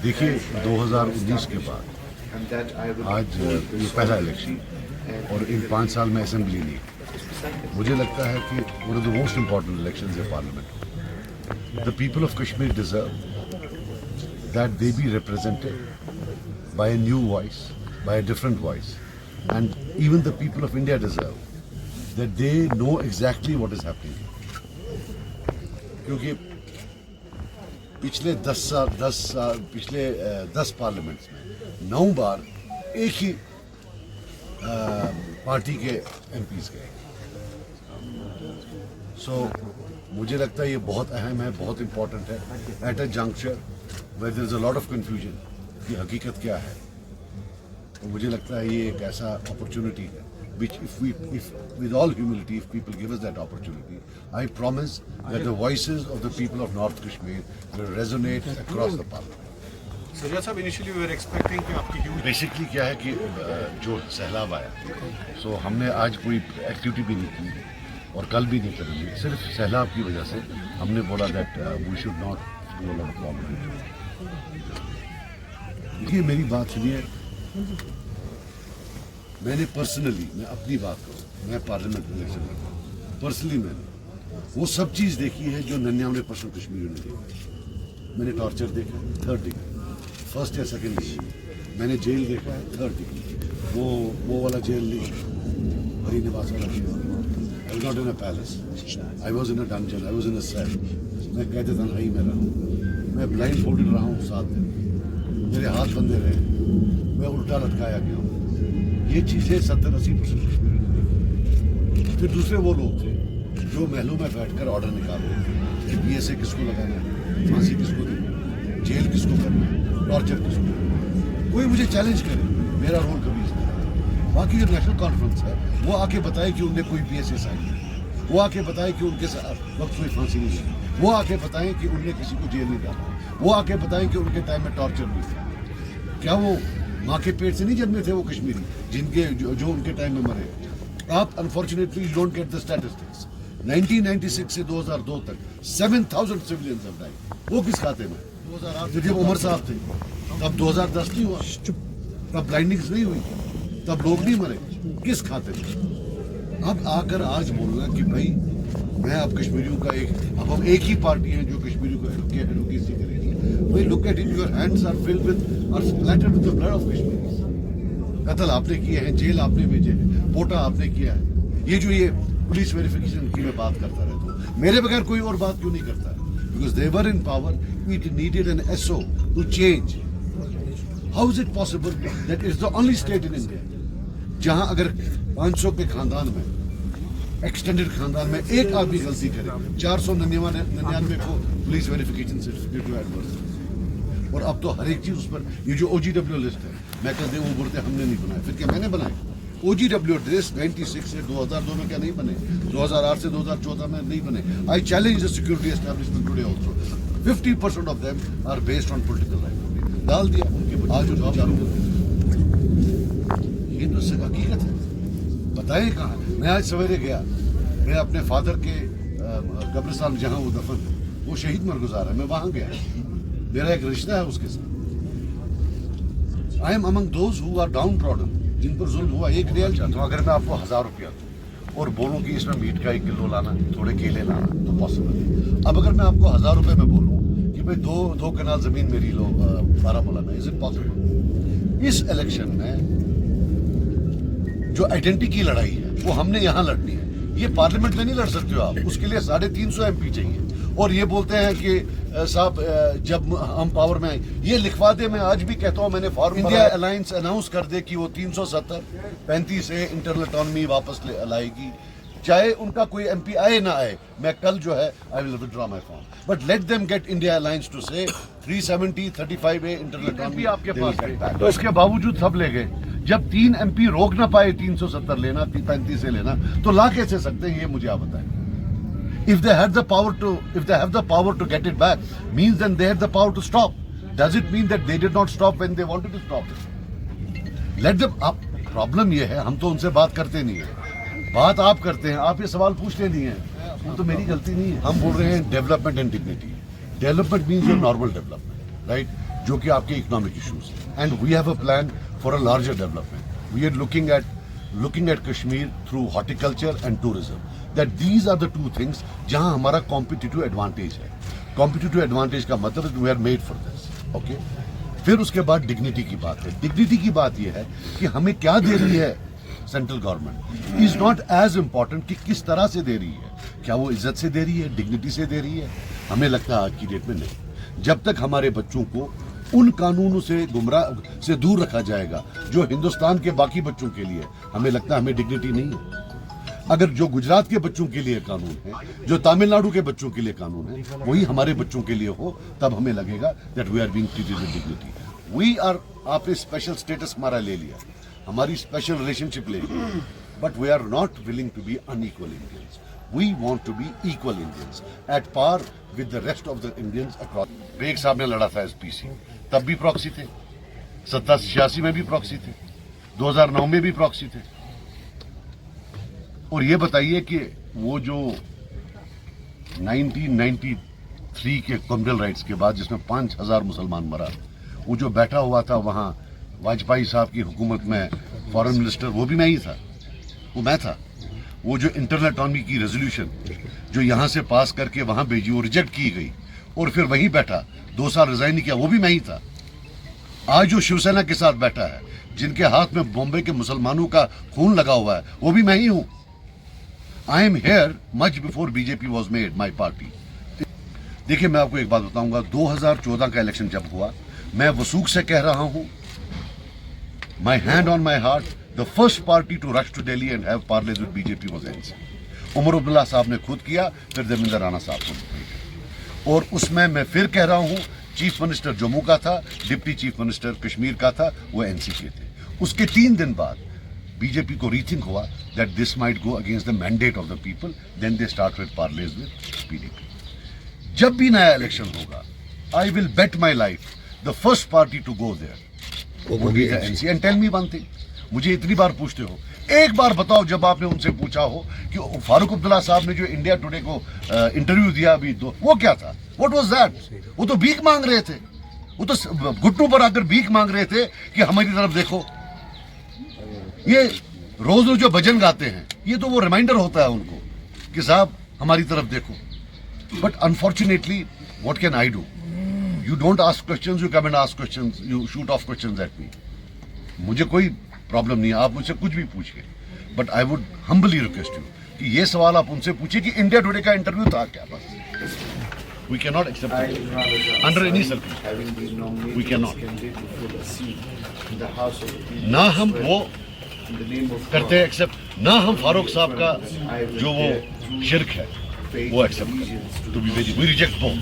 देखिए 2019 के बाद आज ये पहला इलेक्शन और इन 5 साल में असेंबली नहीं। मुझे लगता है कि one of the most important elections है parliament. The people of Kashmir deserve that they be represented by a new voice, by a different voice, and even the people of India deserve that they know exactly what is happening. क्योंकि पिछले 10 parliaments में 9 बार एक ही party के MPs गए। सो मुझे लगता है ये बहुत अहम है, बहुत इंपॉर्टेंट है। At a juncture where there is a lot of confusion कि हकीकत क्या है, तो मुझे लगता है ये एक ऐसा अपॉर्चुनिटी है which if with all humility, if people give us that opportunity, I promise that the voices of the people of North Kashmir will resonate across the parliament. सजा साहब, इनिशियली वी वर एक्सपेक्टिंग कि आपकी huge basically क्या है कि जो सैलाब आया, सो हमने आज कोई एक्टिविटी भी नहीं की और कल भी नहीं करेंगे। सिर्फ सैलाब की वजह से हमने बोला that we should not do a lot of problem. देखिए मेरी बात सुनिए, मैंने पर्सनली, मैं अपनी बात करूँ, मैं पार्लियामेंट इलेक्शन में पर्सनली मैंने वो सब चीज़ देखी है जो 99% कश्मीरियों ने देखी। मैंने टॉर्चर देखा है 3rd डिग्री, फर्स्ट या सेकंड डिग्री। मैंने जेल देखा है 3rd डिग्री, वो वाला जेल नहीं, हरी निवास वाला जेल। I was not in a palace, I was in a dungeon, I was in a cell. मैं कहते तन्हाई में रहा हूँ, मैं ब्लाइंड फोल्डेड रहा हूँ 7 दिन, मेरे हाथ बंधे रहे, मैं उल्टा लटकाया गया हूँ। ये चीज़ें 70-80% कश्मीरी ने देखी। फिर दूसरे वो लोग थे जो महलों में बैठकर ऑर्डर निकाल रहे थे कि बीएसए किसको लगाना है, फांसी किसको देनी है, जेल किसको करना है, टॉर्चर किसको करना है। कोई मुझे चैलेंज करे, मेरा रोल कभी इसमें नहीं। बाकी जो नेशनल कॉन्फ्रेंस है वो आके बताए कि उनने कोई बीएसए साइन किया, वो आके बताए कि उनके वक्त कोई फांसी नहीं लगी, वो आके बताएं कि उनने किसी को जेल नहीं डाला, वो आके बताएं कि उनके टाइम में टॉर्चर नहीं था। क्या वो माँ के पेट से नहीं जन्मे थे वो कश्मीरी जिनके जो उनके टाइम में मरे? आप unfortunately you don't get the statistics. 1996 से 2002 तक 7,000 सिविलियंस हैव डाइड। वो किस खाते में? 2008 जब उमर साहब थे, तब 2010 नहीं हुआ, तब ब्लाइंडिंग्स नहीं हुई, तब लोग नहीं मरे। किस खाते में? अब आकर आज बोलना कि भाई मैं अब कश्मीरियों का अब हम एक ही पार्टी है जो कश्मीरियों को एडवोकेसी करेगी। भाई look at it, your hands are filled with और splattered with the blood of Kashmiris. कत्ल आपने किए हैं, जेल आपने भेजे हैं, पोटा आपने किया है। ये जो ये पुलिस वेरिफिकेशन की मैं बात करता रहता हूँ, मेरे बगैर कोई और बात क्यों नहीं करता है? Because they were in power, it needed an SO to change. How is it possible that is the only state in India जहां अगर 500 के खानदान में, एक्सटेंडेड खानदान में एक आदमी गलती करे, 499 को पुलिस वेरिफिकेशन सर्टिफिकेट एडवर्स। और अब तो हर एक चीज उस पर, ये जो OGW लिस्ट है, मैं कहते वो बोलते हमने नहीं बनाया, फिर क्या मैंने बनाए? OGW लिस्ट 96 से 2002 में क्या नहीं बने? 2008 से 2014 में नहीं बने। I challenge the security establishment today also. 50% of them are based on political life. डाल दिया उनके, आज उनको चालू कर दिया। ये तो हकीकत है। बताएं कहाँ? मैं आज सवेरे गया, मैं अपने फादर के कब्रिस्तान जहाँ वो दफन है, वो शहीद मरगुजार है, मैं वहाँ गया, मेरा एक रिश्ता है उसके साथ। I am among those who are downtrodden, जिन पर जुल्म हुआ। एक रियल चाहता हूँ, अगर मैं आपको 1000 रुपया दूँ और बोलूँ कि इसमें मीट का 1 किलो लाना, थोड़े केले लाना, तो पॉसिबल है। अब अगर मैं आपको 1000 रुपये में बोलूँ कि भाई दो कनाल जमीन मेरी लो बारामूला में, इज इट पॉसिबल? इस इलेक्शन में जो आइडेंटिटी की लड़ाई है वो हमने यहाँ लड़नी है। ये पार्लियामेंट में नहीं लड़ सकते हो आप, उसके लिए 350 MP चाहिए। और ये बोलते हैं कि साहब जब हम पावर में आए, ये लिखवा दे। मैं आज भी कहता हूँ, मैंने फॉर इंडिया अलायंस अनाउंस कर दे कि वो 370-35 से इंटरनल ऑटोनॉमी वापस लाएगी, चाहे उनका कोई MP आए ना आए। मैं कल जो है I will withdraw my form, but let them get India alliance to say 370-35A internal autonomy आपके पास है। तो इसके बावजूद सब ले गए। जब 3 MP रोक ना पाए 370 लेना, 35 से लेना, तो ला कैसे सकते हैं? ये मुझे आप बताएं। If they have the power to get it back, means then they had the power to stop. Does it mean that they did not stop when they wanted to stop it? Let them up. Problem ये है, हम तो उनसे बात करते नहीं है, बात आप करते हैं। आप ये सवाल पूछते नहीं है, वो तो मेरी गलती नहीं है। हम बोल रहे हैं development and dignity. Development means your normal development, right? जो कि आपके इकोनॉमिक इश्यूज हैं, and we have a plan for a larger development. We are looking at Kashmir through horticulture and tourism. That these are the two things जहां हमारा competitive advantage है. Competitive advantage का मतलब we are made for this. Okay? फिर उसके बाद dignity की बात है. डिग्निटी की बात यह है कि हमें क्या दे रही है central government is not as important कि किस तरह से दे रही है. क्या वो इज्जत से दे रही है, डिग्निटी से दे रही है? हमें लगता है आज की डेट में नहीं. जब तक हमारे बच्चों को उन कानूनों से गुमराह से दूर रखा जाएगा जो हिंदुस्तान के बाकी बच्चों के लिए, हमें लगता है हमें डिग्निटी नहीं है. अगर जो गुजरात के बच्चों के लिए कानून है, जो तमिलनाडु के बच्चों के लिए कानून है, वही हमारे बच्चों के लिए हो, तब हमें लगेगा that we are being treated with dignity. We are, आपने स्पेशल स्टेटस हमारा ले लिया, हमारी स्पेशल रिलेशनशिप ले ली, but we are not willing to be unequal Indians. We want to be equal Indians at par with the rest of the Indians across. Beg Sahab ने लड़ा था एसपीसी, तब भी प्रॉक्सी थे. 87 में भी प्रॉक्सी थे, 2009 में भी प्रॉक्सी थे. और ये बताइए कि वो जो 1993 के कम्युनल राइट्स के बाद जिसमें 5000 मुसलमान मरा, वो जो बैठा हुआ था वहां वाजपेयी साहब की हुकूमत में फॉरेन मिनिस्टर, वो भी मैं ही था, वो मैं था. वो जो इंटरनल ऑटोनॉमी की रेजोल्यूशन जो यहां से पास करके वहां भेजी, वो रिजेक्ट की गई और फिर वहीं बैठा 2 साल रिजाइन नहीं किया, वो भी मैं ही था. आज जो शिवसेना के साथ बैठा है, जिनके हाथ में बॉम्बे के मुसलमानों का खून लगा हुआ है, वो भी मैं ही हूं. I am here much before BJP was made my party. देखिए, मैं आपको एक बात बताऊंगा, 2014 का इलेक्शन जब हुआ, मैं वसूख से कह रहा हूं, my hand on my heart, the first party to rush to Delhi and have parleys with BJP was NC. Omar Abdullah साहब ने खुद किया, फिर देवेंद्र राणा साहब को किया. और उसमें मैं फिर कह रहा हूं, चीफ मिनिस्टर जम्मू का था, डिप्टी चीफ मिनिस्टर कश्मीर का था, वो एनसी के थे. उसके 3 दिन बाद बीजेपी को रीथिंक हुआ that this might go against the mandate of the people, then they start with parleys with PDP. जब भी नया इलेक्शन होगा, I will bet my life the first party to go there would be the NC. And tell me one thing, मुझे इतनी बार पूछते हो, एक बार बताओ जब आपने उनसे पूछा हो कि फारूक अब्दुल्ला साहब ने जो इंडिया टुडे को इंटरव्यू दिया अभी, वो क्या था? What was that? वो तो भीख मांग रहे थे, वो तो घुटनों पर आकर भीख मांग रहे थे कि हमारी तरफ देखो. ये रोज रोज जो भजन गाते हैं, ये तो वो रिमाइंडर होता है उनको कि साहब हमारी तरफ देखो. But unfortunately what can I do? You don't ask questions, you come and ask questions, you shoot of questions at me. मुझे कोई प्रॉब्लम नहीं है, आप मुझसे कुछ भी पूछिए, but I would humbly request you कि ये सवाल आप उनसे पूछिए कि इंडिया टुडे का इंटरव्यू था क्या. बस we can not accept under any circumstance, we can not. ना हम वो करते हैं एक्सेप्ट, ना हम फारूक साहब का जो वो शिर्क है वो एक्सेप्ट करते. To be very, we reject both.